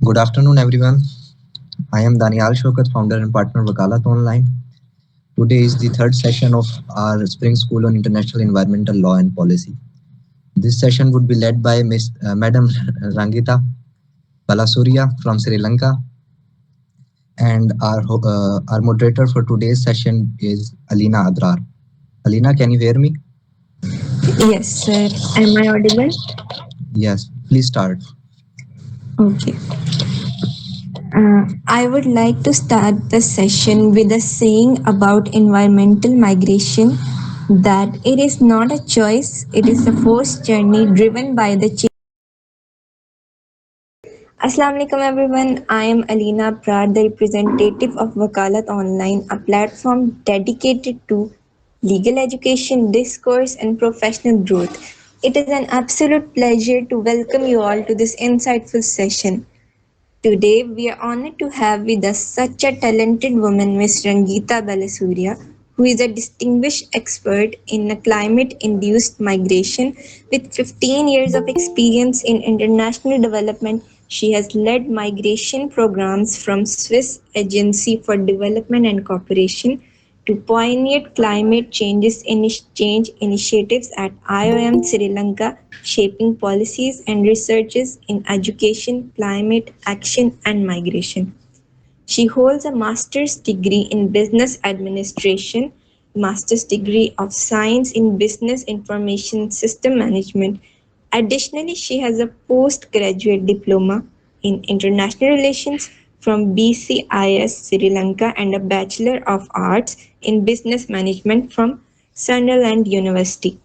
Good afternoon, everyone. I am Danial Shokat, founder and partner of Wakalat Online. Today is the third session of our Spring School on International Environmental Law and Policy. This session would be led by Madam Rangita Balasuria from Sri Lanka, and our moderator for today's session is Alina Adrar. Alina, can you hear me? Yes, sir. Am I audible? Yes, please start. Okay. I would like to start the session with a saying about environmental migration that it is not a choice, it is a forced journey driven by the change. Assalamu alaikum everyone. I am Alina Prad, the representative of Wakalat Online, a platform dedicated to legal education, discourse, and professional growth. It is an absolute pleasure to welcome you all to this insightful session. Today, we are honored to have with us such a talented woman, Ms. Rangita Balasuria, who is a distinguished expert in climate induced migration. With 15 years of experience in international development, she has led migration programs from Swiss Agency for Development and Cooperation to pioneer climate change initiatives at IOM Sri Lanka, shaping policies and researches in education, climate action, and migration. She holds a master's degree in business administration, master's degree of science in business information system management. Additionally, she has a postgraduate diploma in international relations from BCIS Sri Lanka and a bachelor of arts in business management from Sunderland University.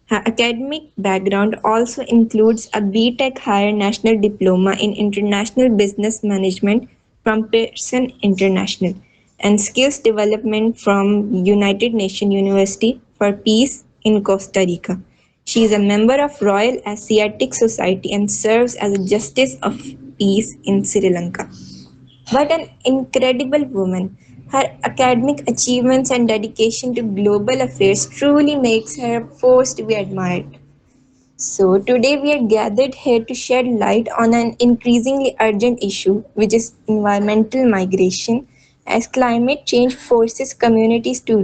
Her academic background also includes a BTech Higher National Diploma in International Business Management from Pearson International and Skills Development from United Nations University for Peace in Costa Rica. She is a member of Royal Asiatic Society and serves as a Justice of Peace in Sri Lanka. What an incredible woman. Her academic achievements and dedication to global affairs truly makes her a force to be admired. So, today we are gathered here to shed light on an increasingly urgent issue, which is environmental migration. As climate change forces communities to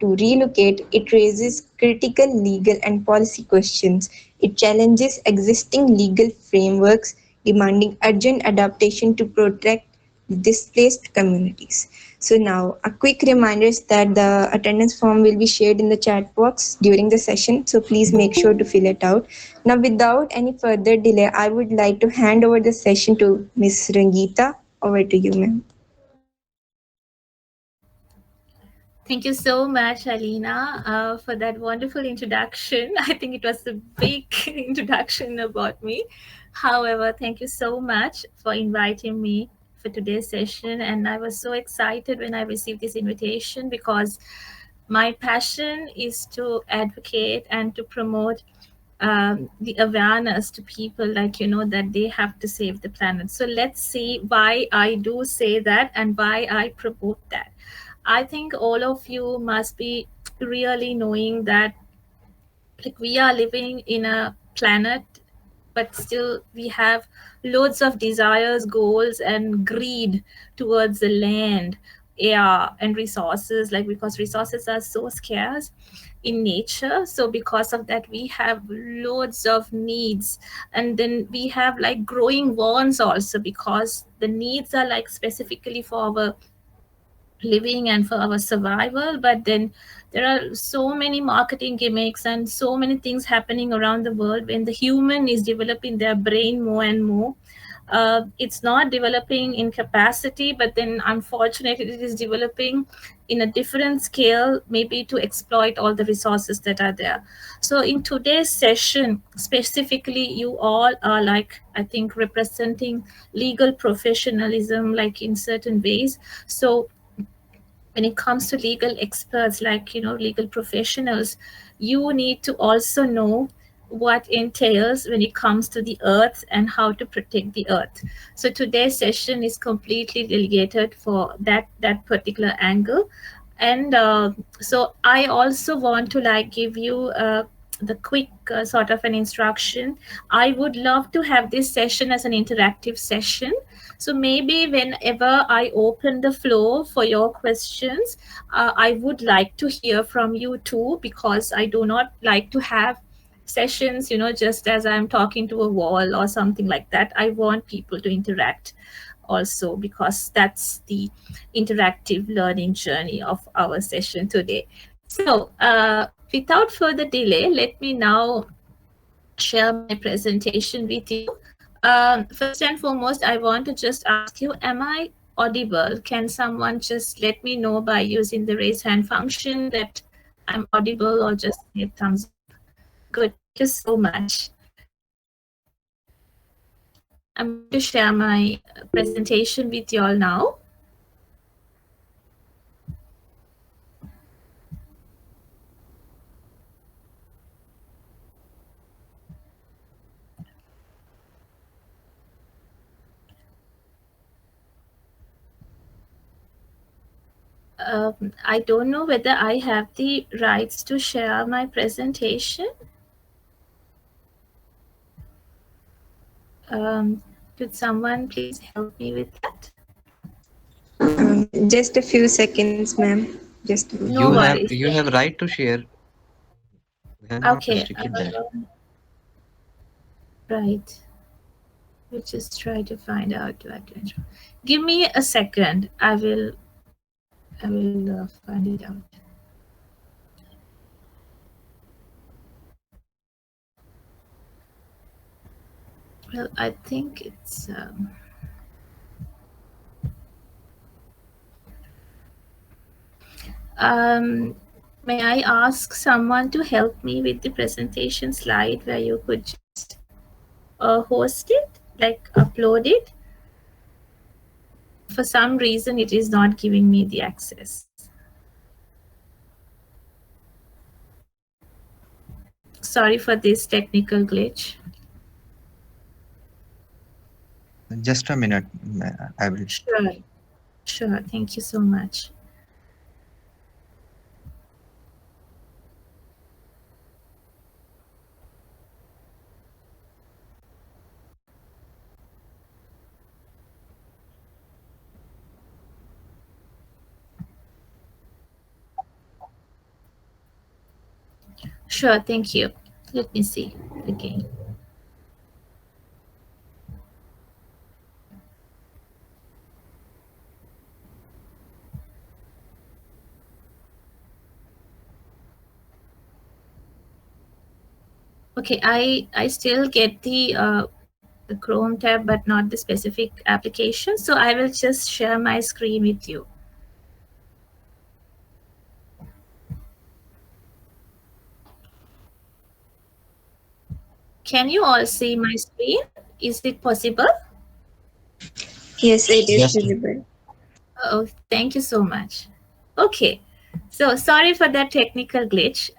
relocate, it raises critical legal and policy questions. It challenges existing legal frameworks, demanding urgent adaptation to protect displaced communities. So now a quick reminder is that the attendance form will be shared in the chat box during the session. So please make sure to fill it out. Now without any further delay, I would like to hand over the session to Ms. Rangita. Over to you, ma'am. Thank you so much, Alina, for that wonderful introduction. I think it was a big introduction about me. However, thank you so much for inviting me for today's session. And I was so excited when I received this invitation because my passion is to advocate and to promote the awareness to people, like, that they have to save the planet. So let's see why I do say that and why I promote that. I think all of you must be really knowing that, like, we are living in a planet, but still we have loads of desires, goals, and greed towards the land, air, and resources, like, because resources are so scarce in nature. So because of that, we have loads of needs, and then we have like growing wants also, because the needs are like specifically for our living and for our survival. But then there are so many marketing gimmicks and so many things happening around the world. When the human is developing their brain more and more, it's not developing in capacity, but then unfortunately it is developing in a different scale, maybe to exploit all the resources that are there. So in today's session specifically, you all are, like, I think, representing legal professionalism, like, in certain ways. So when it comes to legal experts, like, legal professionals, you need to also know what entails when it comes to the earth and how to protect the earth. So today's session is completely delegated for that particular angle. And so I also want to, like, give you the quick sort of an instruction. I would love to have this session as an interactive session. So maybe whenever I open the floor for your questions, I would like to hear from you too, because I do not like to have sessions, just as I'm talking to a wall or something like that. I want people to interact also, because that's the interactive learning journey of our session today. So without further delay, let me now share my presentation with you. First and foremost, I want to just ask you, am I audible? Can someone just let me know by using the raise hand function that I'm audible, or just a thumbs up? Good, thank you so much. I'm going to share my presentation with you all now. I don't know whether I have the rights to share my presentation. Could someone please help me with that? Just a few seconds, ma'am. Just No worries. You have right to share. We have not Okay. restricted that. Right. We'll just try to find out what to enter. Give me a second. I will find it out. Well, I think it's may I ask someone to help me with the presentation slide where you could just host it, like upload it? For some reason, it is not giving me the access. Sorry for this technical glitch. Just a minute. I will. Sure. Sure. Thank you so much. Sure. Thank you. Let me see again. Okay, I still get the Chrome tab, but not the specific application. So I will just share my screen with you. Can you all see my screen? Is it possible? yes, it is Yes. visible. Oh, thank you so much. Okay, so sorry for that technical glitch,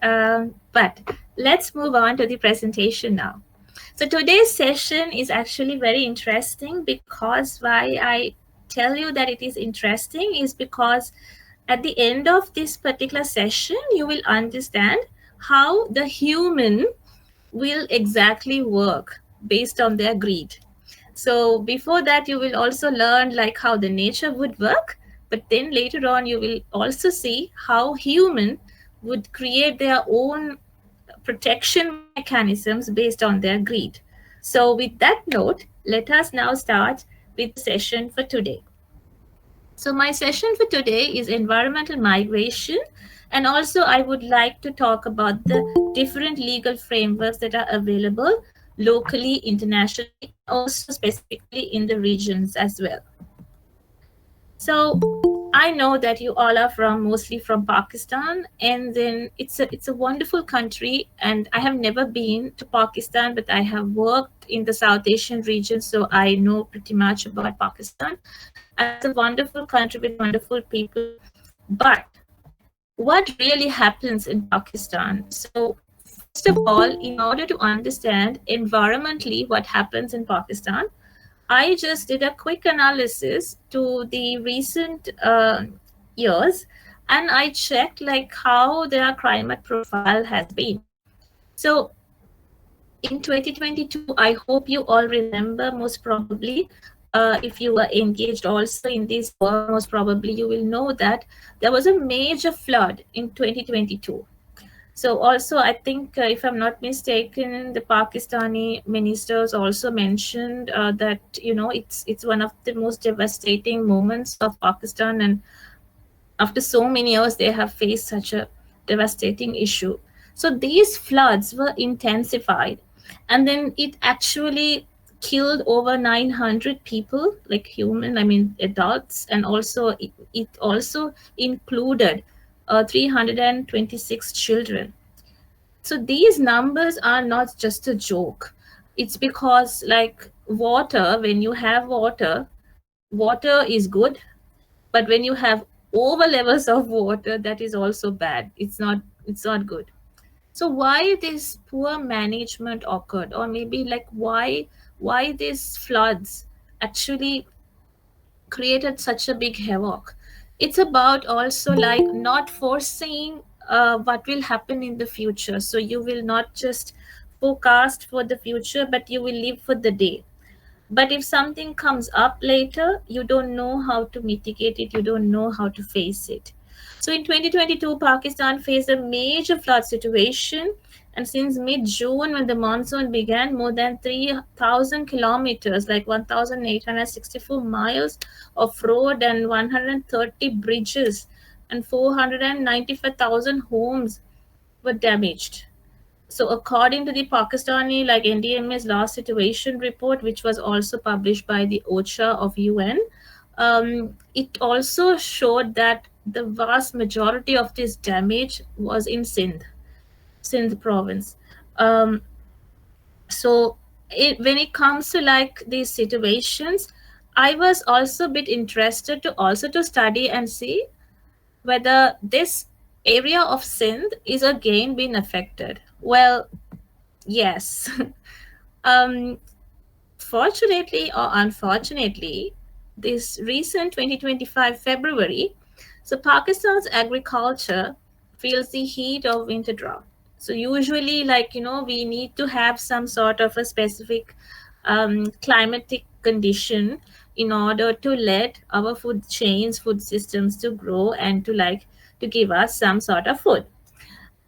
but let's move on to the presentation now. So today's session is actually very interesting, because why I tell you that it is interesting is because at the end of this particular session, you will understand how the human will exactly work based on their greed. So before that, you will also learn like how the nature would work, but then later on, you will also see how human would create their own protection mechanisms based on their greed. So with that note, let us now start with the session for today. So my session for today is environmental migration, and also I would like to talk about the different legal frameworks that are available locally, internationally, also specifically in the regions as well. So I know that you all are mostly from Pakistan, and then it's a wonderful country, and I have never been to Pakistan, but I have worked in the South Asian region, so I know pretty much about Pakistan. And it's a wonderful country with wonderful people. But what really happens in Pakistan? So first of all, in order to understand environmentally what happens in Pakistan, I just did a quick analysis to the recent years, and I checked like how their climate profile has been. So in 2022, I hope you all remember, most probably, if you were engaged also in this war, most probably you will know that there was a major flood in 2022. So also, I think, if I'm not mistaken, the Pakistani ministers also mentioned that it's one of the most devastating moments of Pakistan, and after so many years, they have faced such a devastating issue. So these floods were intensified, and then it actually killed over 900 people, like human, I mean adults, and also it also included 326 children. So these numbers are not just a joke. It's because, like, water, when you have water, water is good, but when you have over levels of water, that is also bad. It's not good. So why this poor management occurred, or maybe like why these floods actually created such a big havoc? It's about also like not foreseeing what will happen in the future. So you will not just forecast for the future, but you will live for the day. But if something comes up later, you don't know how to mitigate it, you don't know how to face it. So in 2022, Pakistan faced a major flood situation. And since mid June, when the monsoon began, more than 3,000 kilometers, like 1,864 miles of road and 130 bridges and 495,000 homes were damaged. So according to the Pakistani like NDMA's last situation report, which was also published by the OCHA of UN, it also showed that the vast majority of this damage was in Sindh province. Um, so when it comes to like these situations, I was also a bit interested to study and see whether this area of Sindh is again being affected. Well, yes. um, Fortunately or unfortunately, this recent 2025 February, so Pakistan's agriculture feels the heat of winter drought. So usually, like we need to have some sort of a specific climatic condition in order to let our food chains, food systems to grow and to give us some sort of food.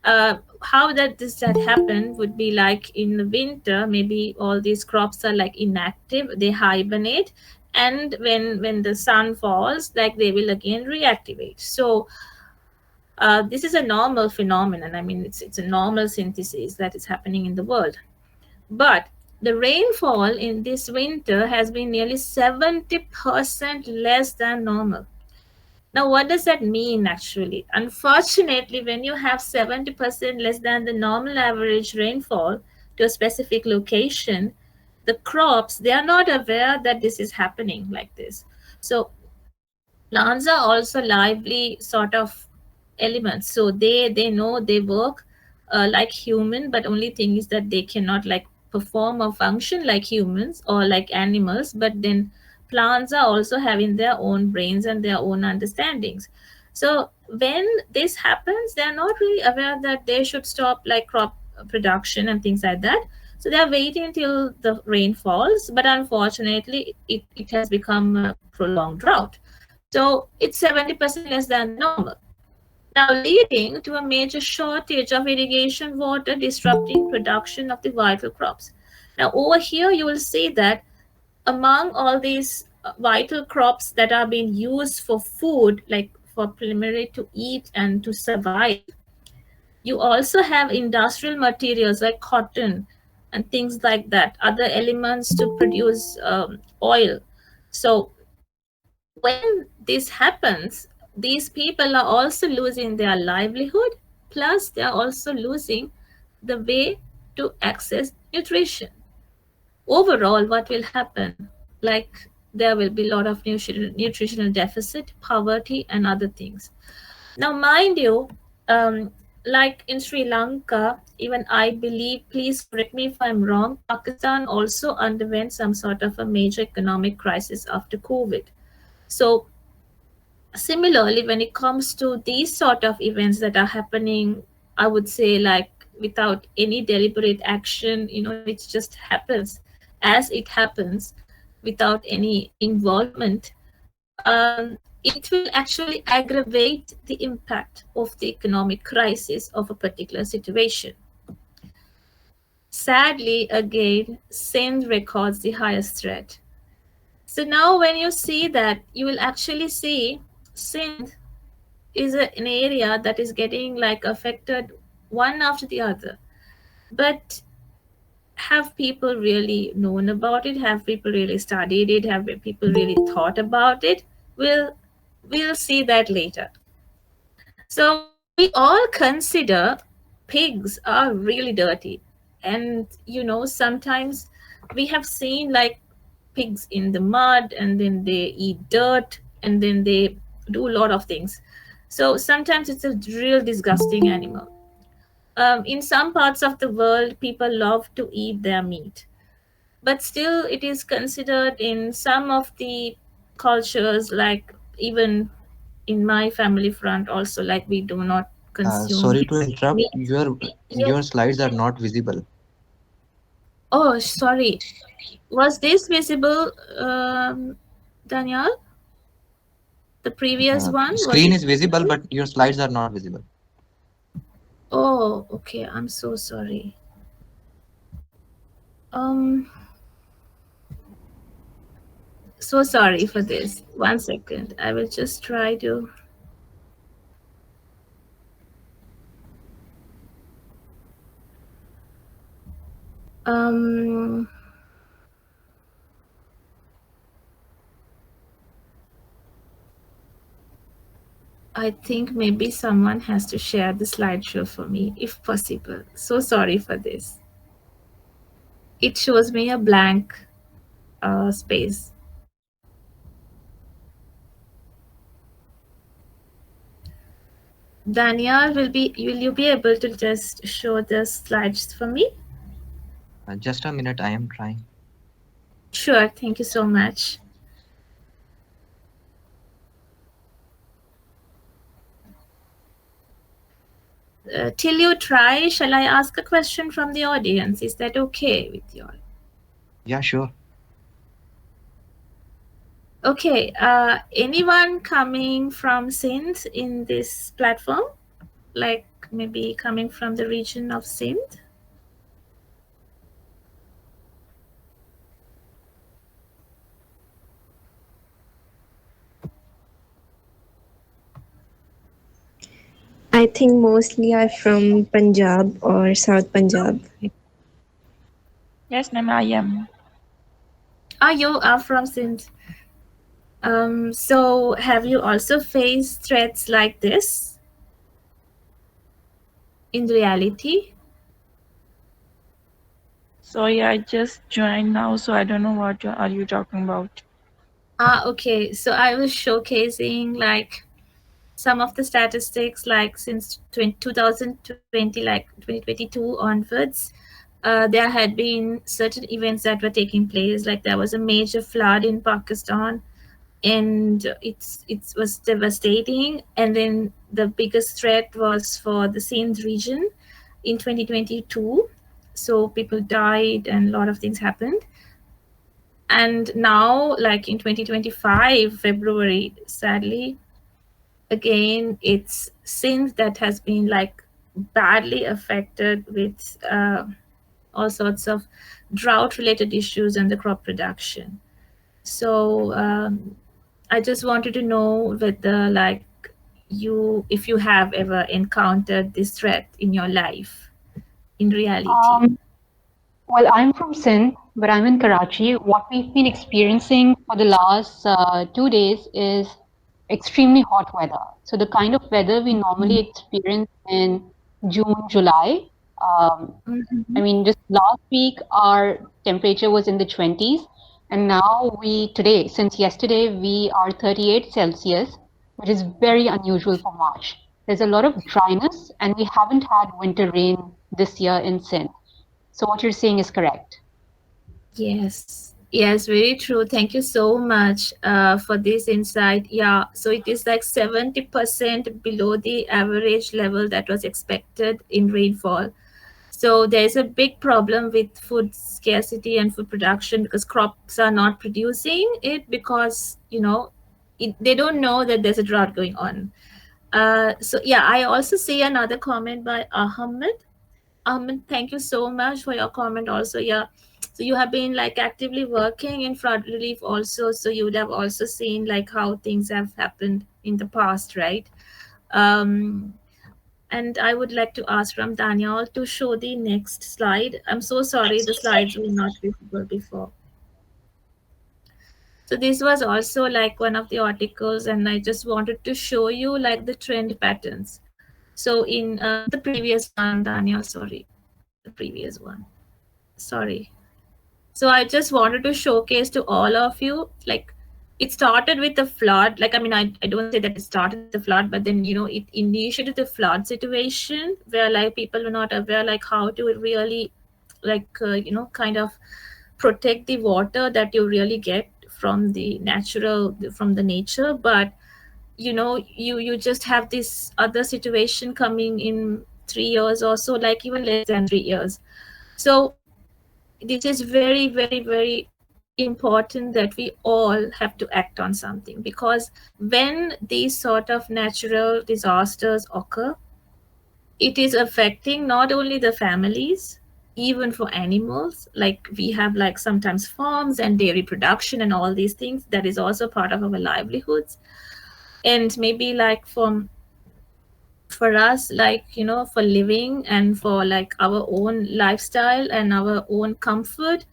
How that happen would be like in the winter, maybe all these crops are like inactive, they hibernate, and when the sun falls, like they will again reactivate. So this is a normal phenomenon. I mean, it's a normal synthesis that is happening in the world. But the rainfall in this winter has been nearly 70% less than normal. Now, what does that mean actually? Unfortunately, when you have 70% less than the normal average rainfall to a specific location, the crops, they are not aware that this is happening like this. So plants are also lively sort of elements. So they know they work like human, but only thing is that they cannot like perform or function like humans or like animals. But then plants are also having their own brains and their own understandings. So when this happens, they are not really aware that they should stop like crop production and things like that. So they are waiting until the rain falls, but unfortunately it has become a prolonged drought. So it's 70% less than the normal. Now leading to a major shortage of irrigation water, disrupting production of the vital crops. Now over here you will see that among all these vital crops that are being used for food, like for preliminary to eat and to survive, you also have industrial materials like cotton and things like that, other elements to produce oil. So when this happens, these people are also losing their livelihood, plus they are also losing the way to access nutrition. Overall, what will happen? Like there will be a lot of nutritional deficit, poverty, and other things. Now, mind you, um, like in Sri Lanka, even I believe, please correct me if I'm wrong, Pakistan also underwent some sort of a major economic crisis after COVID. So similarly, when it comes to these sort of events that are happening, I would say like without any deliberate action, it just happens as it happens without any involvement, it will actually aggravate the impact of the economic crisis of a particular situation. Sadly, again, Sindh records the highest threat. So now when you see that, you will actually see Sindh is an area that is getting like affected one after the other. But have people really known about it? Have people really studied it? Have people really thought about it? We'll see that later. So we all consider pigs are really dirty. And sometimes we have seen like pigs in the mud, and then they eat dirt, and then they do a lot of things. So sometimes it's a real disgusting animal. In some parts of the world, people love to eat their meat, but still it is considered in some of the cultures, like even in my family front also, like we do not consume Sorry to interrupt. meat. Your slides are not visible. Oh, sorry. Was this visible, Daniel? The previous one, was Screen it is visible, visible? but your slides are not visible. Oh, okay. I'm so sorry. Um, so sorry for this. 1 second. I will just try to. Um, I think maybe someone has to share the slideshow for me, if possible. So sorry for this. It shows me a blank space. Daniel, will you be able to just show the slides for me? Just a minute, I am trying. Sure, thank you so much. Till you try, shall I ask a question from the audience? Is that okay with you all? Yeah, sure. Okay, anyone coming from Sindh in this platform? Like maybe coming from the region of Sindh? I think mostly are from Punjab or South Punjab. Yes, ma'am, I am. Ah, you are from Sindh. So have you also faced threats like this in reality? Sorry, I just joined now, so I don't know what are you talking about. Ah, okay. So I was showcasing like some of the statistics, like since 2020, like 2022 onwards. There had been certain events that were taking place. Like there was a major flood in Pakistan, and it was devastating. And then the biggest threat was for the Sindh region in 2022. So people died and a lot of things happened. And now, like in 2025 February, sadly, again it's Sindh that has been like badly affected with all sorts of drought related issues and the crop production. So I just wanted to know whether like if you have ever encountered this threat in your life in reality. Well, I'm from Sindh, but I'm in Karachi. What we've been experiencing for the last 2 days is extremely hot weather. So the kind of weather we normally experience in June, July. I mean, just last week our temperature was in the 20s, and now today, since yesterday, we are 38 Celsius, which is very unusual for March. There's a lot of dryness, and we haven't had winter rain this year in Sindh. So what you're saying is correct. Yes, very true. Thank you so much for this insight. Yeah, so it is like 70% below the average level that was expected in rainfall. So there's a big problem with food scarcity and food production because crops are not producing it because, they don't know that there's a drought going on. So yeah, I also see another comment by Ahmed. Ahmed, thank you so much for your comment also. Yeah. So you have been like actively working in flood relief also. So you would have also seen like how things have happened in the past, right? Um, and I would like to ask from Daniel to show the next slide. I'm so sorry, the slides were not visible before. So this was also like one of the articles, and I just wanted to show you like the trend patterns. So in the previous one, Daniel, sorry, the previous one, sorry. So I just wanted to showcase to all of you, like it started with the flood. Like, I mean, I don't say that it started with the flood, but then, it initiated the flood situation where like people were not aware, like how to really like, kind of protect the water that you really get from the natural, from the nature. But, you just have this other situation coming in 3 years or so, like even less than 3 years. So this is very, very, very important that we all have to act on something, because when these sort of natural disasters occur, it is affecting not only the families, even for animals. Like we have like sometimes farms and dairy production and all these things that is also part of our livelihoods. And maybe like for us, like, for living and for like our own lifestyle and our own comfort,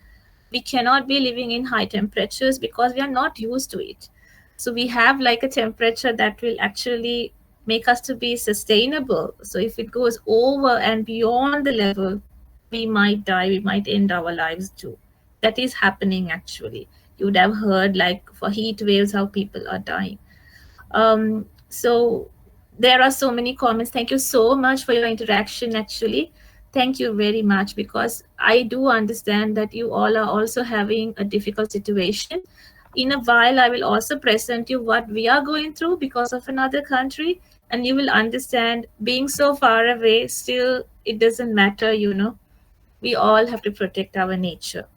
we cannot be living in high temperatures because we are not used to it. So we have like a temperature that will actually make us to be sustainable. So if it goes over and beyond the level, we might die, we might end our lives too. That is happening actually. You would have heard like for heat waves how people are dying. So there are so many comments. Thank you so much for your interaction actually. Thank you very much, because I do understand that you all are also having a difficult situation. In a while, I will also present you what we are going through because of another country, and you will understand being so far away, still it doesn't matter, we all have to protect our nature.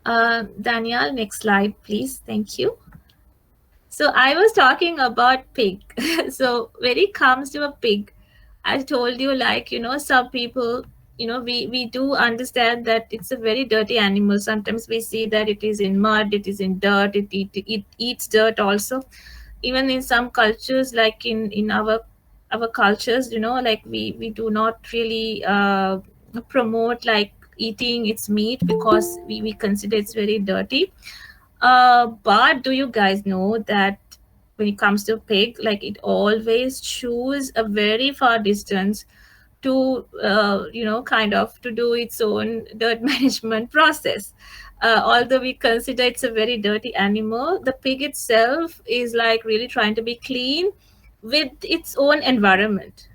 Danielle, next slide, please. Thank you. So I was talking about pig. So when it comes to a pig, I told you, like, some people, we do understand that it's a very dirty animal. Sometimes we see that it is in mud, it is in dirt, it eats dirt also. Even in some cultures, like in our cultures, like we do not really promote like eating its meat because we consider it's very dirty. But do you guys know that when it comes to pig, like it always choose a very far distance to, kind of to do its own dirt management process. Although we consider it's a very dirty animal, the pig itself is like really trying to be clean with its own environment.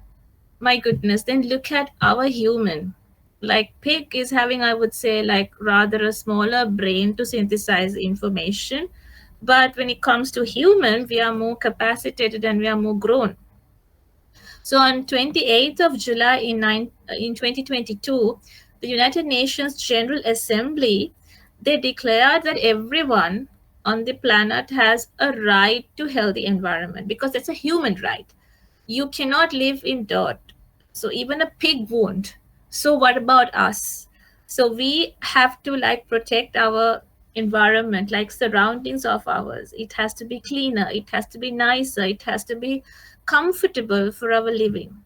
My goodness, then look at our human. Like pig is having, I would say, like rather a smaller brain to synthesize information, but when it comes to human, we are more capacitated and we are more grown. So on 28th of July in 2022, the United Nations General Assembly, they declared that everyone on the planet has a right to healthy environment, because it's a human right. You cannot live in dirt. So even a pig won't. So what about us? So we have to like protect our environment, like surroundings of ours. It has to be cleaner, it has to be nicer, it has to be comfortable for our living.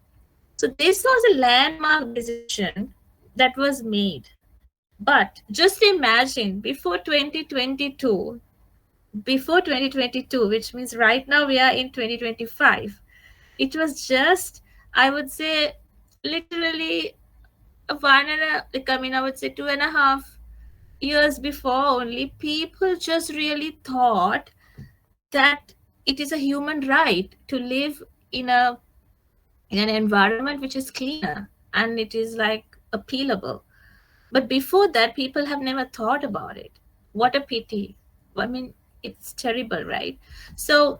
So this was a landmark decision that was made. But just imagine before 2022, which means right now we are in 2025, it was just, I would say, literally I would say 2.5 years before only, people just really thought that it is a human right to live in an environment which is cleaner and it is like appealable. But before that, people have never thought about it. What a pity. I mean, it's terrible, right? So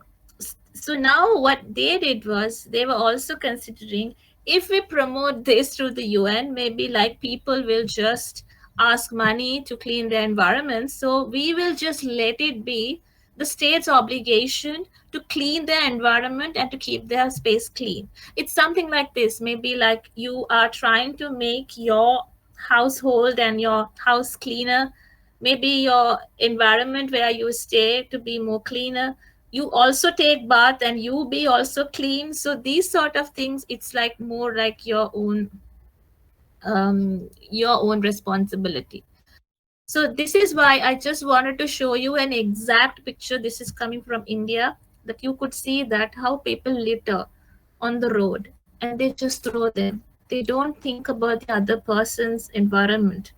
now what they did was they were also considering if we promote this through the UN, maybe like people will just ask money to clean their environment. So we will just let it be the state's obligation to clean their environment and to keep their space clean. It's something like this. Maybe like you are trying to make your household and your house cleaner, maybe your environment where you stay to be more cleaner, you also take bath and you be also clean. So these sort of things, it's like more like your own responsibility. So this is why I just wanted to show you an exact picture. This is coming from India, that you could see that how people litter on the road and they just throw them. They don't think about the other person's environment.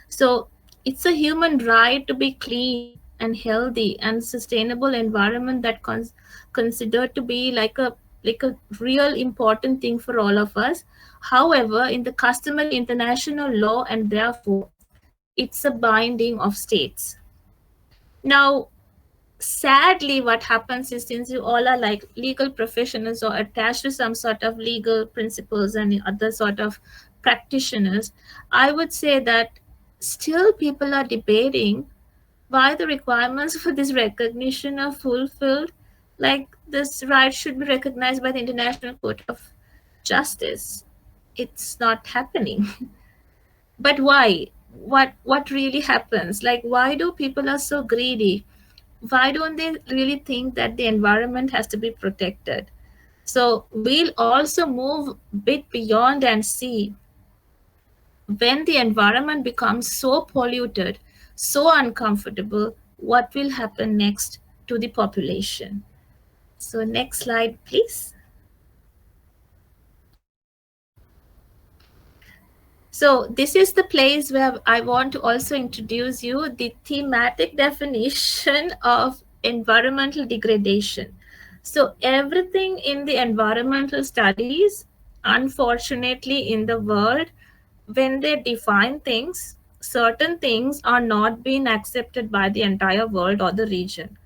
So it's a human right to be clean and healthy and sustainable environment that considered to be like a real important thing for all of us. However, in the customary international law, and therefore it's a binding of states. Now, sadly, what happens is, since you all are like legal professionals or attached to some sort of legal principles and other sort of practitioners, I would say that still people are debating why the requirements for this recognition are fulfilled. Like this right should be recognized by the International Court of Justice. It's not happening. But why? What really happens? Like, why do people are so greedy? Why don't they really think that the environment has to be protected? So we'll also move a bit beyond and see, when the environment becomes so polluted, so uncomfortable, what will happen next to the population. So next slide, please. So this is the place where I want to also introduce you the thematic definition of environmental degradation. So everything in the environmental studies, unfortunately in the world, when they define things, certain things are not being accepted by the entire world or the region.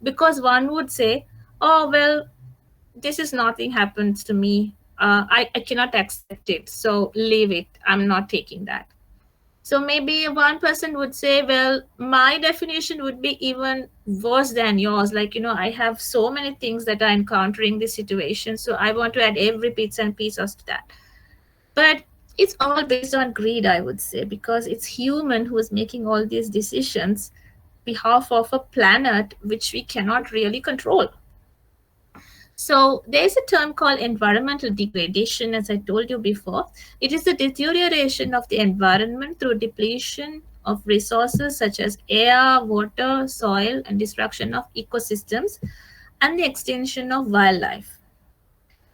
Because one would say, oh, well, this is nothing happens to me. I cannot accept it. So leave it. I'm not taking that. So maybe one person would say, well, my definition would be even worse than yours. Like, I have so many things that are encountering this situation. So I want to add every bits and pieces to that. But it's all based on greed, I would say, because it's human who is making all these decisions behalf of a planet which we cannot really control. So there's a term called environmental degradation, as I told you before. It is the deterioration of the environment through depletion of resources such as air, water, soil, and destruction of ecosystems, and the extinction of wildlife.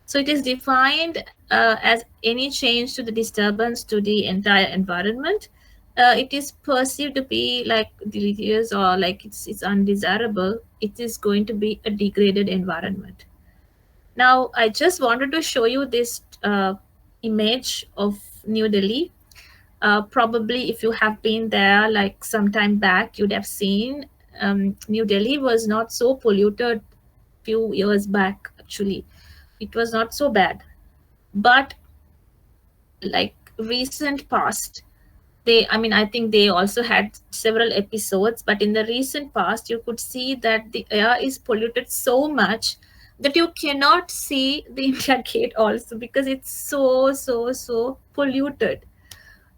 So it is defined as any change to the disturbance to the entire environment. It is perceived to be like deleterious or like it's undesirable. It is going to be a degraded environment. Now, I just wanted to show you this image of New Delhi. Probably if you have been there like some time back, you'd have seen New Delhi was not so polluted few years back, actually. It was not so bad. But like recent past, I think they also had several episodes, but in the recent past, you could see that the air is polluted so much that you cannot see the India Gate also, because it's so polluted.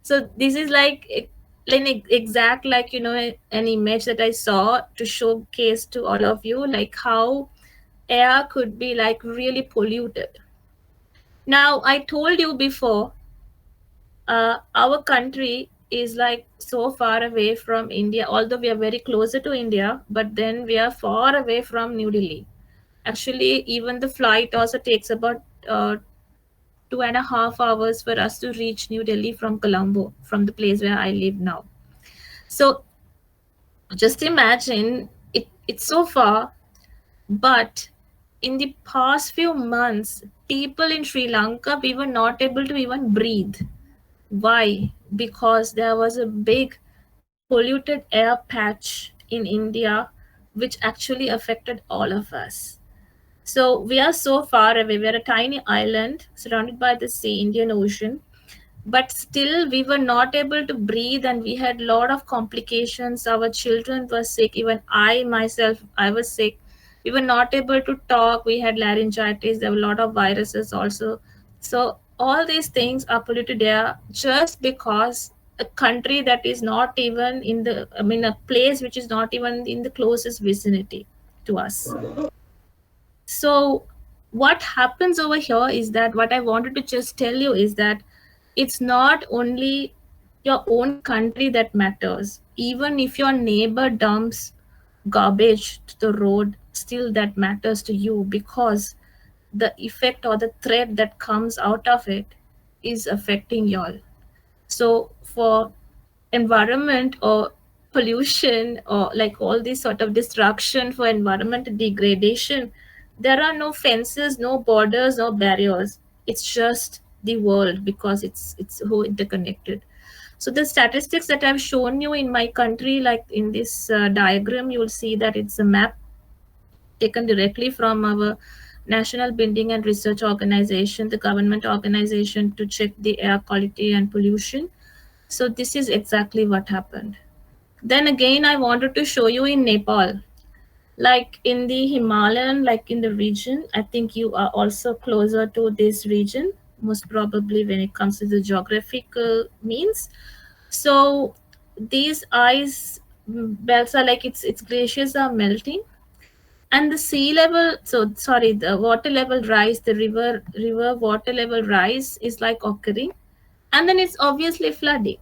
So this is like exact, like, an image that I saw to showcase to all of you, like how air could be like really polluted. Now, I told you before, our country is like so far away from India, although we are very closer to India, but then we are far away from New Delhi. Actually, even the flight also takes about 2.5 hours for us to reach New Delhi from Colombo, from the place where I live now. So just imagine it's so far, but in the past few months, people in Sri Lanka, we were not able to even breathe. Why? Because there was a big polluted air patch in India, which actually affected all of us. So we are so far away. We're a tiny island surrounded by the sea, Indian Ocean, but still we were not able to breathe, and we had a lot of complications. Our children were sick. Even I myself, I was sick. We were not able to talk. We had laryngitis. There were a lot of viruses also. So all these things are polluted air just because a country that is not even in the, I mean, a place which is not even in the closest vicinity to us. So what happens over here is that what I wanted to just tell you is that it's not only your own country that matters. Even if your neighbor dumps garbage to the road, still that matters to you, because the effect or the threat that comes out of it is affecting y'all. So for environment or pollution or like all this sort of destruction, for environment degradation, there are no fences, no borders, no barriers. It's just the world, because it's so interconnected. So the statistics that I've shown you in my country, like in this diagram, you will see that it's a map taken directly from our National Building and Research Organization, the government organization to check the air quality and pollution. So this is exactly what happened. Then again, I wanted to show you in Nepal, like in the Himalayan, like in the region. I think you are also closer to this region, most probably when it comes to the geographical means. So these ice belts are like it's glaciers are melting, and the sea level, so sorry, the water level rise, the river water level rise is like occurring, and then it's obviously flooding.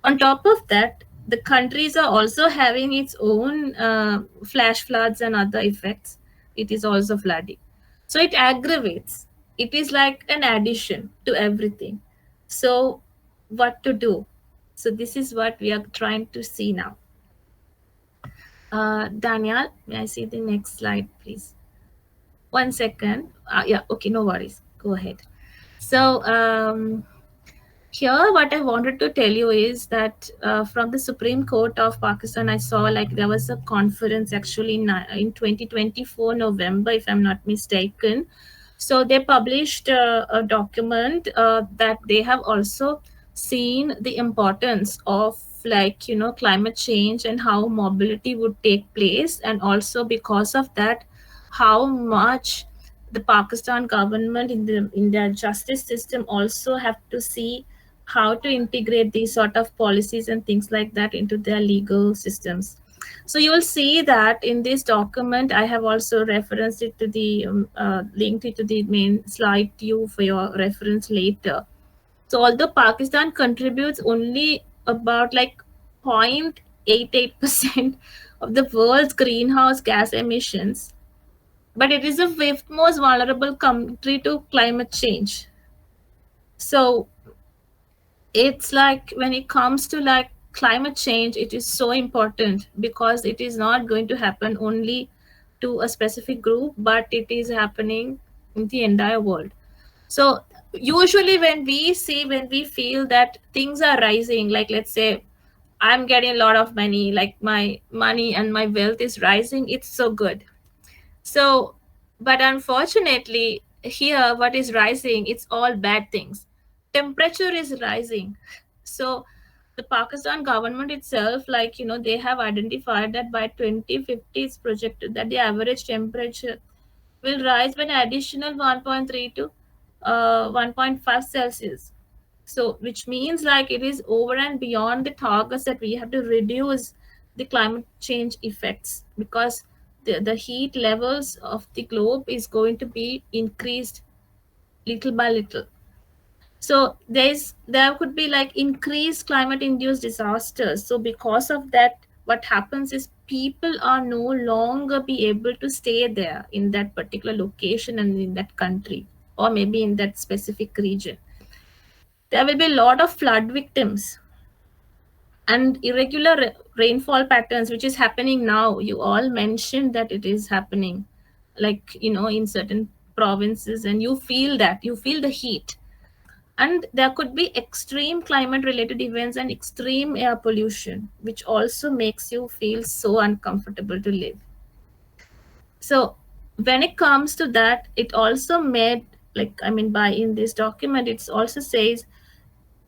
On top of that, the countries are also having its own flash floods and other effects. It is also flooding. So it aggravates. It is like an addition to everything. So, what to do? So, this is what we are trying to see now. Daniel, may I see the next slide, please? 1 second. Yeah, okay, no worries. Go ahead. So, here what I wanted to tell you is that from the Supreme Court of Pakistan, I saw like there was a conference actually in 2024 November, if I'm not mistaken. So they published a document that they have also seen the importance of, like, you know, climate change and how mobility would take place, and also because of that, how much the Pakistan government in their justice system also have to see how to integrate these sort of policies and things like that into their legal systems. So you will see that in this document, I have also referenced it to the linked it to the main slide to you for your reference later. So although Pakistan contributes only about like 0.88% of the world's greenhouse gas emissions, but it is the fifth most vulnerable country to climate change. So it's like when it comes to like climate change, it is so important because it is not going to happen only to a specific group, but it is happening in the entire world. So usually when we feel that things are rising, like let's say I'm getting a lot of money, like my money and my wealth is rising, it's so good. So, but unfortunately, here what is rising, it's all bad things. Temperature is rising. So, the Pakistan government itself, like, you know, they have identified that by 2050, it's projected that the average temperature will rise by an additional 1.3 to 1.5 Celsius. So, which means like it is over and beyond the targets that we have to reduce the climate change effects, because the heat levels of the globe is going to be increased little by little. So there could be like increased climate induced disasters. So because of that, what happens is people are no longer be able to stay there in that particular location and in that country, or maybe in that specific region. There will be a lot of flood victims and irregular rainfall patterns, which is happening now. You all mentioned that it is happening, like, you know, in certain provinces, and you feel the heat. And there could be extreme climate related events and extreme air pollution, which also makes you feel so uncomfortable to live. So when it comes to that, it also made, like, I mean, by in this document, it also says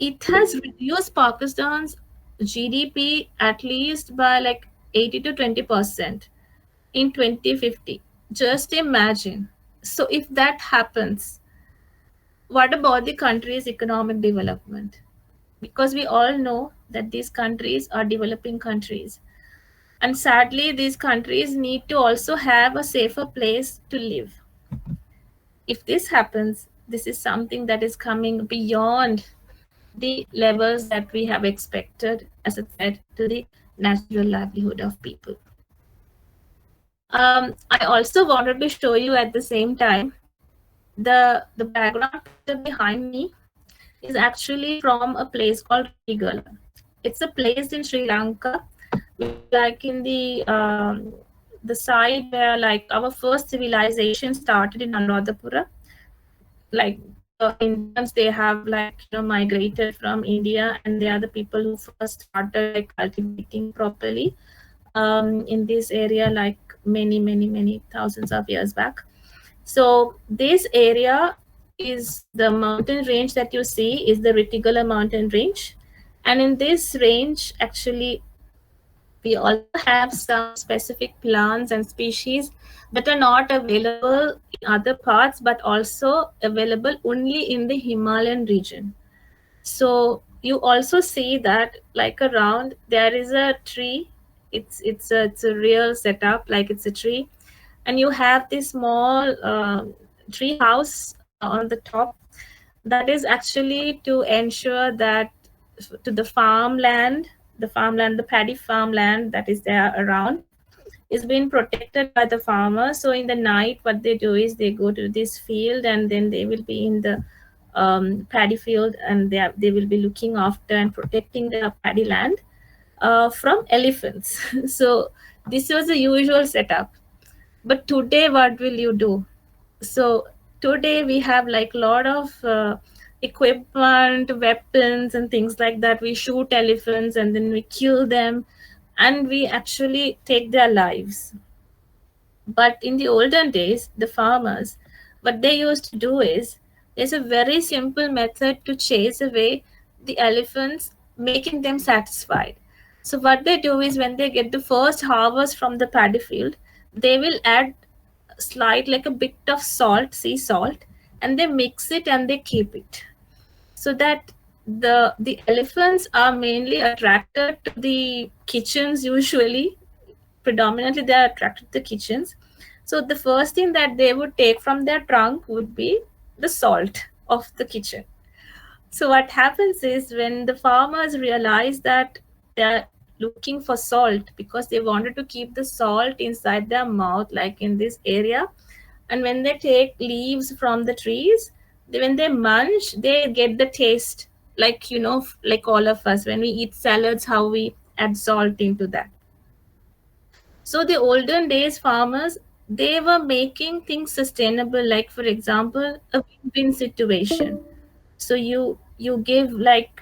it has reduced Pakistan's GDP at least by like 80 to 20% in 2050. Just imagine. So if that happens, what about the country's economic development? Because we all know that these countries are developing countries. And sadly, these countries need to also have a safer place to live. If this happens, this is something that is coming beyond the levels that we have expected as a threat to the natural livelihood of people. I also wanted to show you at the same time the background picture behind me is actually from a place called Rigala. It's a place in Sri Lanka, like in the side where like our first civilization started in Anuradhapura. Like the Indians, they have like migrated from India, and they are the people who first started like cultivating properly in this area, like many thousands of years back. So this area is the mountain range that you see is the Retigala mountain range, and in this range actually we also have some specific plants and species that are not available in other parts but also available only in the Himalayan region. So you also see that like around there is a tree. It's a real setup, like it's a tree, and you have this small tree house on the top. That is actually to ensure that to the paddy farmland that is there around is being protected by the farmer. So in the night, what they do is they go to this field, and then they will be in the paddy field, and they will be looking after and protecting the paddy land from elephants. So this was the usual setup. But today, what will you do? So today we have like a lot of equipment, weapons, and things like that. We shoot elephants and then we kill them, and we actually take their lives. But in the olden days, the farmers, what they used to do is there's a very simple method to chase away the elephants, making them satisfied. So what they do is when they get the first harvest from the paddy field, they will add slight like a bit of salt, sea salt, and they mix it and they keep it, so that the elephants are mainly attracted to the kitchens. Usually, predominantly they are attracted to the kitchens. So the first thing that they would take from their trunk would be the salt of the kitchen. So what happens is when the farmers realize that they're looking for salt because they wanted to keep the salt inside their mouth, like in this area, and when they take leaves from the trees, when they munch, they get the taste, like like all of us when we eat salads, how we add salt into that. So the olden days farmers, they were making things sustainable, like for example a win-win situation. So you give like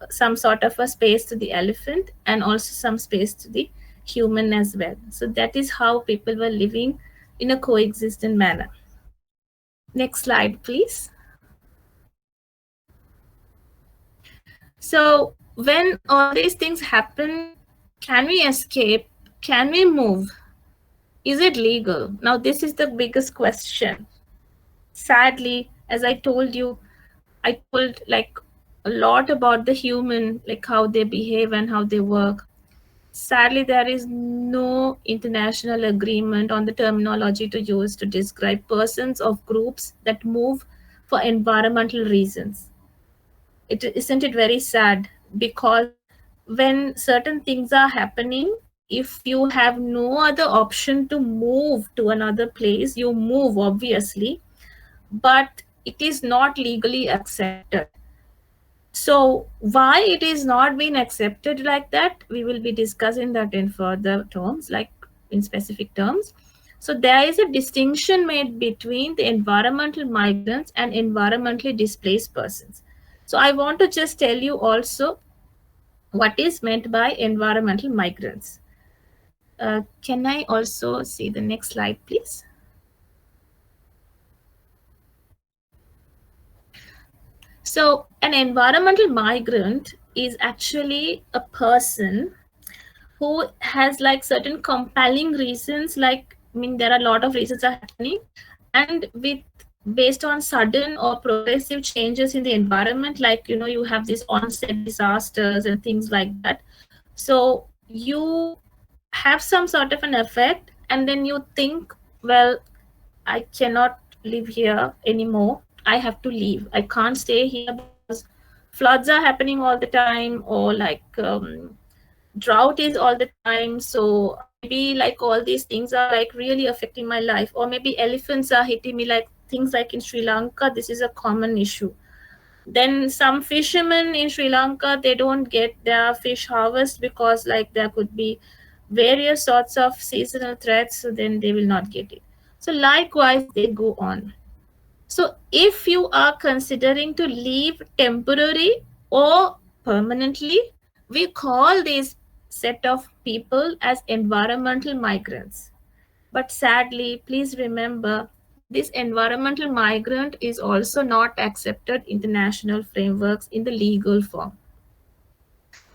some sort of a space to the elephant and also some space to the human as well. So that is how people were living in a coexistent manner. Next slide, please. So when all these things happen, can we escape? Can we move? Is it legal? Now, this is the biggest question. Sadly, as I told you, I told like a lot about the human, like how they behave and how they work. Sadly, there is no international agreement on the terminology to use to describe persons or groups that move for environmental reasons. Isn't it very sad? Because when certain things are happening, if you have no other option to move to another place, you move obviously, but it is not legally accepted. So why it is not being accepted like that, we will be discussing that in further terms, like in specific terms. So there is a distinction made between the environmental migrants and environmentally displaced persons. So I want to just tell you also what is meant by environmental migrants. Can I also see the next slide, please? So an environmental migrant is actually a person who has like certain compelling reasons, like I mean there are a lot of reasons are happening, and with based on sudden or progressive changes in the environment, like you have these onset disasters and things like that. So you have some sort of an effect, and then you think, well, I cannot live here anymore. I have to leave. I can't stay here because floods are happening all the time, or like drought is all the time. So maybe like all these things are like really affecting my life, or maybe elephants are hitting me, like things like in Sri Lanka. This is a common issue. Then some fishermen in Sri Lanka, they don't get their fish harvest because like there could be various sorts of seasonal threats, so then they will not get it. So likewise they go on. So if you are considering to leave temporary or permanently, we call this set of people as environmental migrants. But sadly, please remember, this environmental migrant is also not accepted international frameworks in the legal form.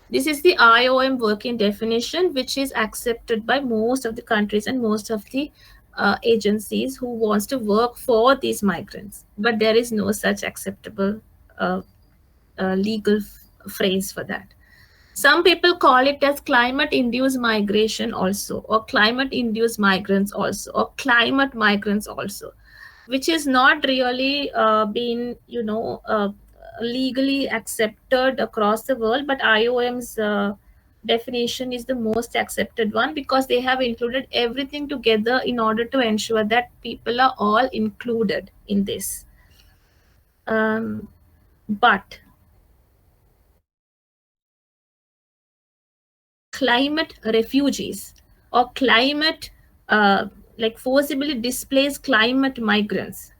This is the IOM working definition, which is accepted by most of the countries and most of the agencies who wants to work for these migrants. But there is no such acceptable uh, legal phrase for that. Some people call it as climate-induced migration also, or climate-induced migrants also, or climate migrants also, which is not really been, legally accepted across the world. But IOM's definition is the most accepted one because they have included everything together in order to ensure that people are all included in this. But climate refugees or climate like forcibly displaced climate migrants,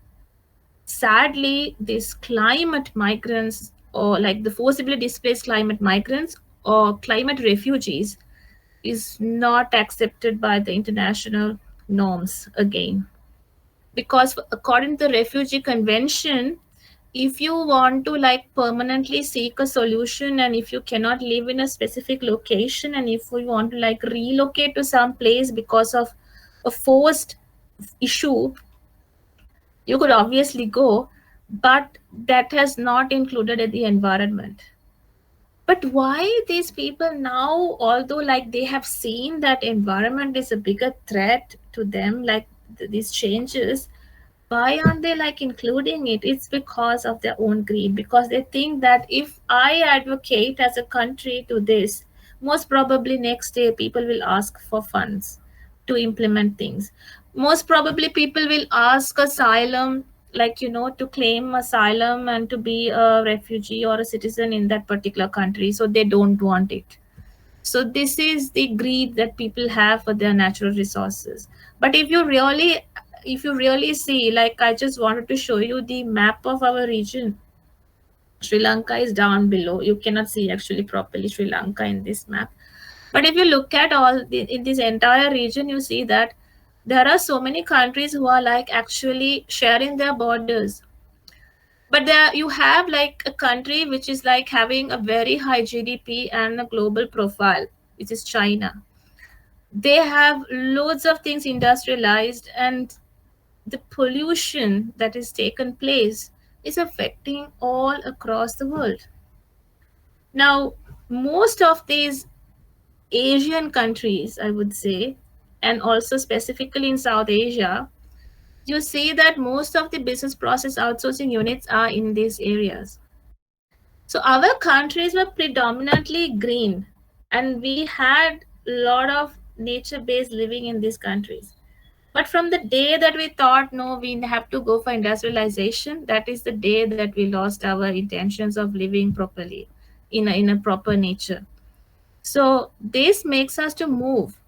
sadly these climate migrants, or like the forcibly displaced climate migrants or climate refugees, is not accepted by the international norms again. Because according to the refugee convention, if you want to like permanently seek a solution, and if you cannot live in a specific location, and if you want to like relocate to some place because of a forced issue, you could obviously go, but that has not included the environment. But why these people now, although like they have seen that environment is a bigger threat to them, like these changes, why aren't they like including it? It's because of their own greed, because they think that if I advocate as a country to this, most probably next day people will ask for funds to implement things. Most probably people will ask asylum, like to claim asylum and to be a refugee or a citizen in that particular country, so they don't want it. So this is the greed that people have for their natural resources. But if you really see, like I just wanted to show you the map of our region. Sri Lanka is down below. You cannot see actually properly Sri Lanka in this map. But if you look at in this entire region, you see that there are so many countries who are like actually sharing their borders. But there you have like a country which is like having a very high GDP and a global profile, which is China. They have loads of things industrialized, and the pollution that is taken place is affecting all across the world. Now, most of these Asian countries, I would say, and also specifically in South Asia, you see that most of the business process outsourcing units are in these areas. So our countries were predominantly green, and we had a lot of nature-based living in these countries. But from the day that we thought, no, we have to go for industrialization, that is the day that we lost our intentions of living properly in a proper nature. So this makes us to move.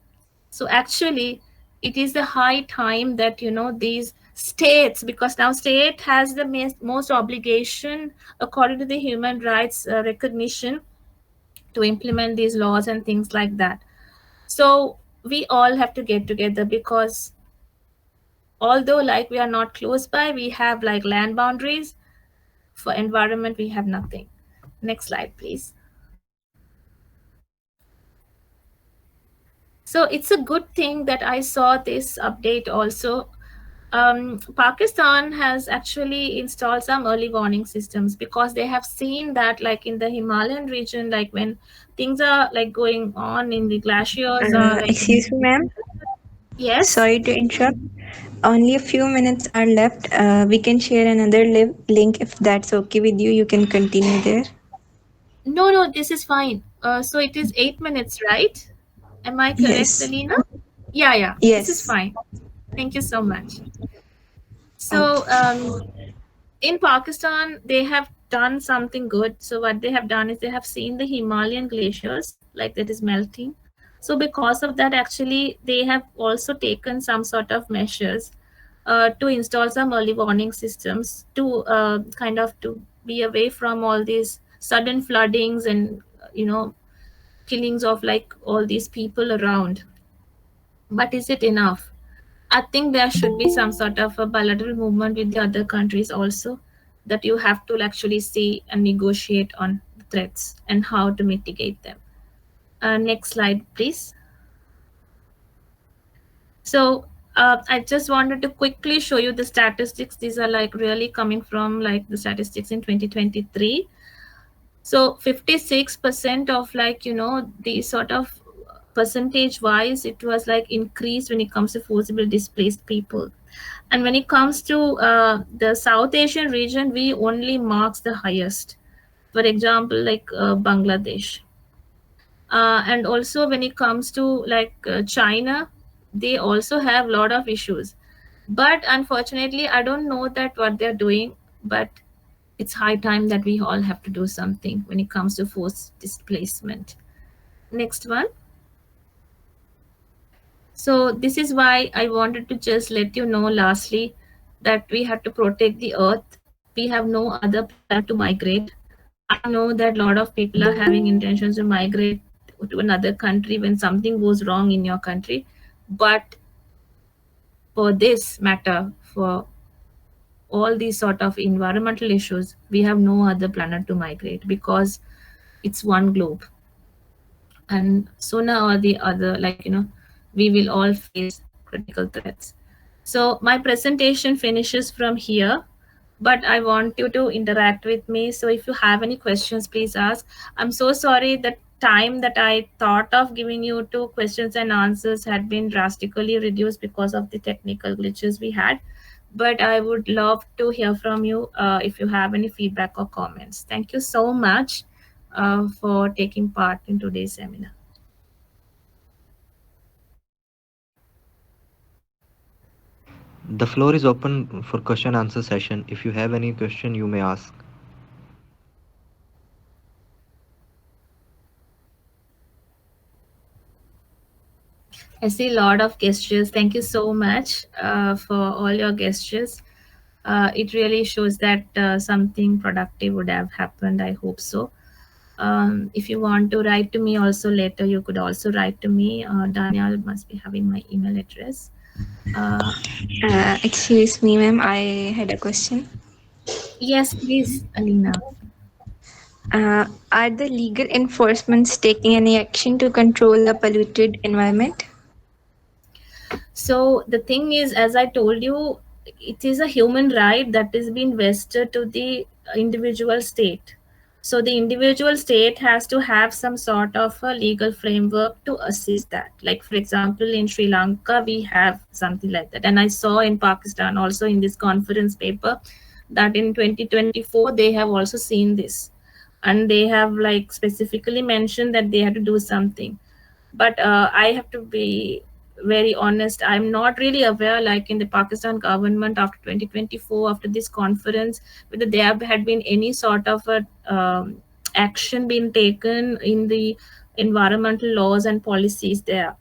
So actually, it is the high time that these states, because now state has the most obligation according to the human rights recognition to implement these laws and things like that. So we all have to get together, because although like we are not close by, we have like land boundaries. For environment, we have nothing. Next slide, please. So it's a good thing that I saw this update also. Pakistan has actually installed some early warning systems, because they have seen that like in the Himalayan region, like when things are like going on in the glaciers are like. Excuse me, ma'am. Yes. Sorry to interrupt. Only a few minutes are left. We can share another link if that's okay with you. You can continue there. No, this is fine. So it is 8 minutes, right? Am I correct, Yes. Alina? Yeah. This is Yes. fine. Thank you so much. Okay. So in Pakistan, they have done something good. So what they have done is they have seen the Himalayan glaciers, like that is melting. So because of that, actually, they have also taken some sort of measures to install some early warning systems to kind of to be away from all these sudden floodings and killings of like all these people around. But is it enough? I think there should be some sort of a bilateral movement with the other countries also, that you have to actually see and negotiate on threats and how to mitigate them. Next slide, please. So I just wanted to quickly show you the statistics. These are like really coming from like the statistics in 2023. So 56% of like, the sort of percentage wise, it was like increased when it comes to forcibly displaced people. And when it comes to the South Asian region, we only marks the highest. For example, like Bangladesh. And also when it comes to like China, they also have a lot of issues. But unfortunately, I don't know that what they're doing, but it's high time that we all have to do something when it comes to forced displacement. Next one. So this is why I wanted to just let you know lastly that we have to protect the earth. We have no other planet to migrate. I know that a lot of people are having intentions to migrate to another country when something goes wrong in your country. But for this matter, for all these sort of environmental issues, we have no other planet to migrate, because it's one globe. And sooner or the other, like, we will all face critical threats. So my presentation finishes from here, but I want you to interact with me. So if you have any questions, please ask. I'm so sorry that time that I thought of giving you two questions and answers had been drastically reduced because of the technical glitches we had. But I would love to hear from you if you have any feedback or comments. Thank you so much for taking part in today's seminar. The floor is open for question answer session. If you have any question, you may ask. I see a lot of gestures. Thank you so much for all your gestures. It really shows that something productive would have happened. I hope so. If you want to write to me also later, you could also write to me. Daniel must be having my email address. Excuse me, ma'am. I had a question. Yes, please, Alina. Are the legal enforcements taking any action to control the polluted environment? So the thing is, as I told you, it is a human right that is being vested to the individual state. So the individual state has to have some sort of a legal framework to assist that. Like for example, in Sri Lanka, we have something like that. And I saw in Pakistan also in this conference paper that in 2024, they have also seen this. And they have like specifically mentioned that they had to do something. But I have to be very honest, I'm not really aware, like in the Pakistan government after 2024, after this conference, whether there had been any sort of a action being taken in the environmental laws and policies there.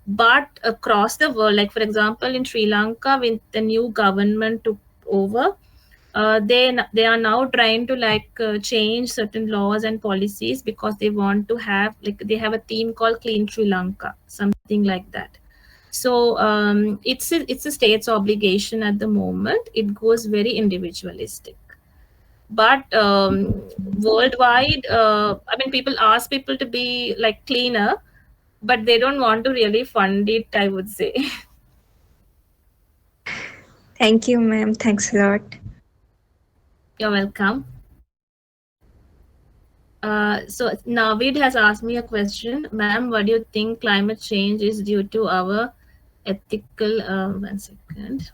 But across the world, like for example in Sri Lanka, when the new government took over, they are now trying to change certain laws and policies because they want to have they have a theme called Clean Sri Lanka, something like that. So it's a state's obligation at the moment. It goes very individualistic. But worldwide, I mean, people ask people to be cleaner, but they don't want to really fund it, I would say. Thank you, ma'am. Thanks a lot. You're welcome. So Navid has asked me a question. Ma'am, what do you think climate change is due to our ethical, one second.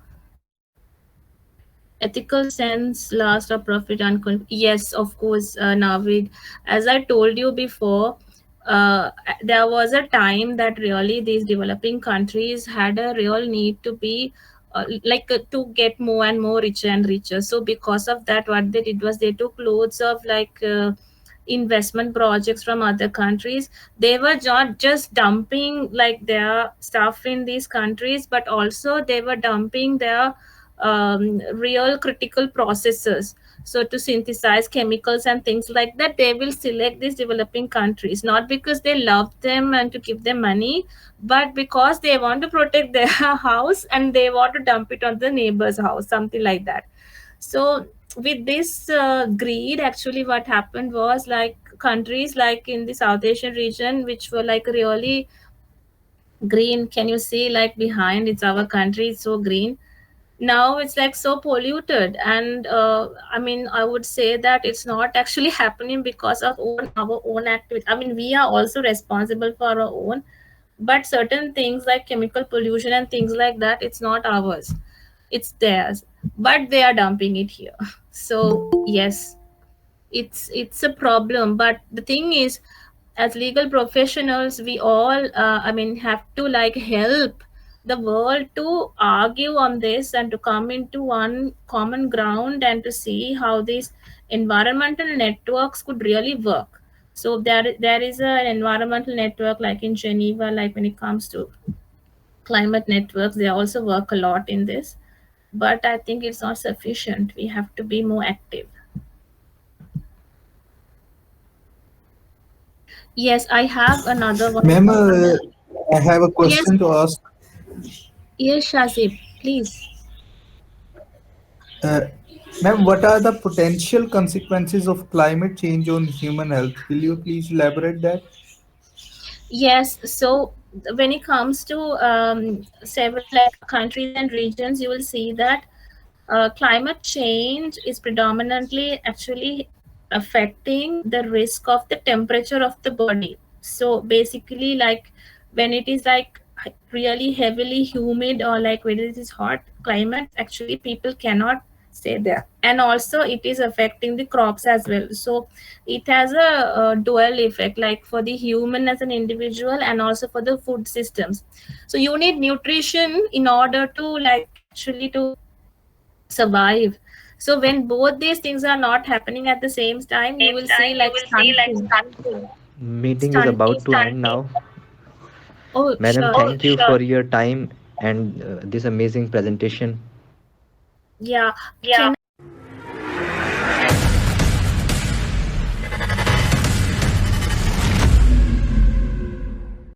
Ethical sense, last of profit and yes, of course, Navid. As I told you before, there was a time that really these developing countries had a real need to be to get more and more richer and richer. So because of that, what they did was they took loads of investment projects from other countries. They were not just dumping their stuff in these countries, but also they were dumping their real critical processes. So to synthesize chemicals and things like that, they will select these developing countries, not because they love them and to give them money, but because they want to protect their house and they want to dump it on the neighbor's house, something like that. So with this greed, actually what happened was countries in the South Asian region, which were really green. Can you see behind? It's our country, it's so green. Now it's so polluted, and I mean, I would say that it's not actually happening because of our own activity. I mean, we are also responsible for our own, but certain things like chemical pollution and things like that, it's not ours, it's theirs, but they are dumping it here. So yes, it's a problem. But the thing is, as legal professionals, we all I mean, have to help the world to argue on this and to come into one common ground and to see how these environmental networks could really work. So there is an environmental network in Geneva, when it comes to climate networks, they also work a lot in this, but I think it's not sufficient. We have to be more active. Yes, I have another one. Ma'am, I have a question Yes. to ask. Yes, Shazib, please. Ma'am, what are the potential consequences of climate change on human health? Will you please elaborate that? Yes, so when it comes to several countries and regions, you will see that climate change is predominantly actually affecting the risk of the temperature of the body. So basically, when it is really heavily humid or when it is hot climate, actually people cannot stay there, and also it is affecting the crops as well. So it has a dual effect, for the human as an individual and also for the food systems. So you need nutrition in order to actually to survive. So when both these things are not happening at the same time, you will see stunting. Meeting is about to end now. Oh, Madam, sure. thank you for your time and this amazing presentation. Yeah. Can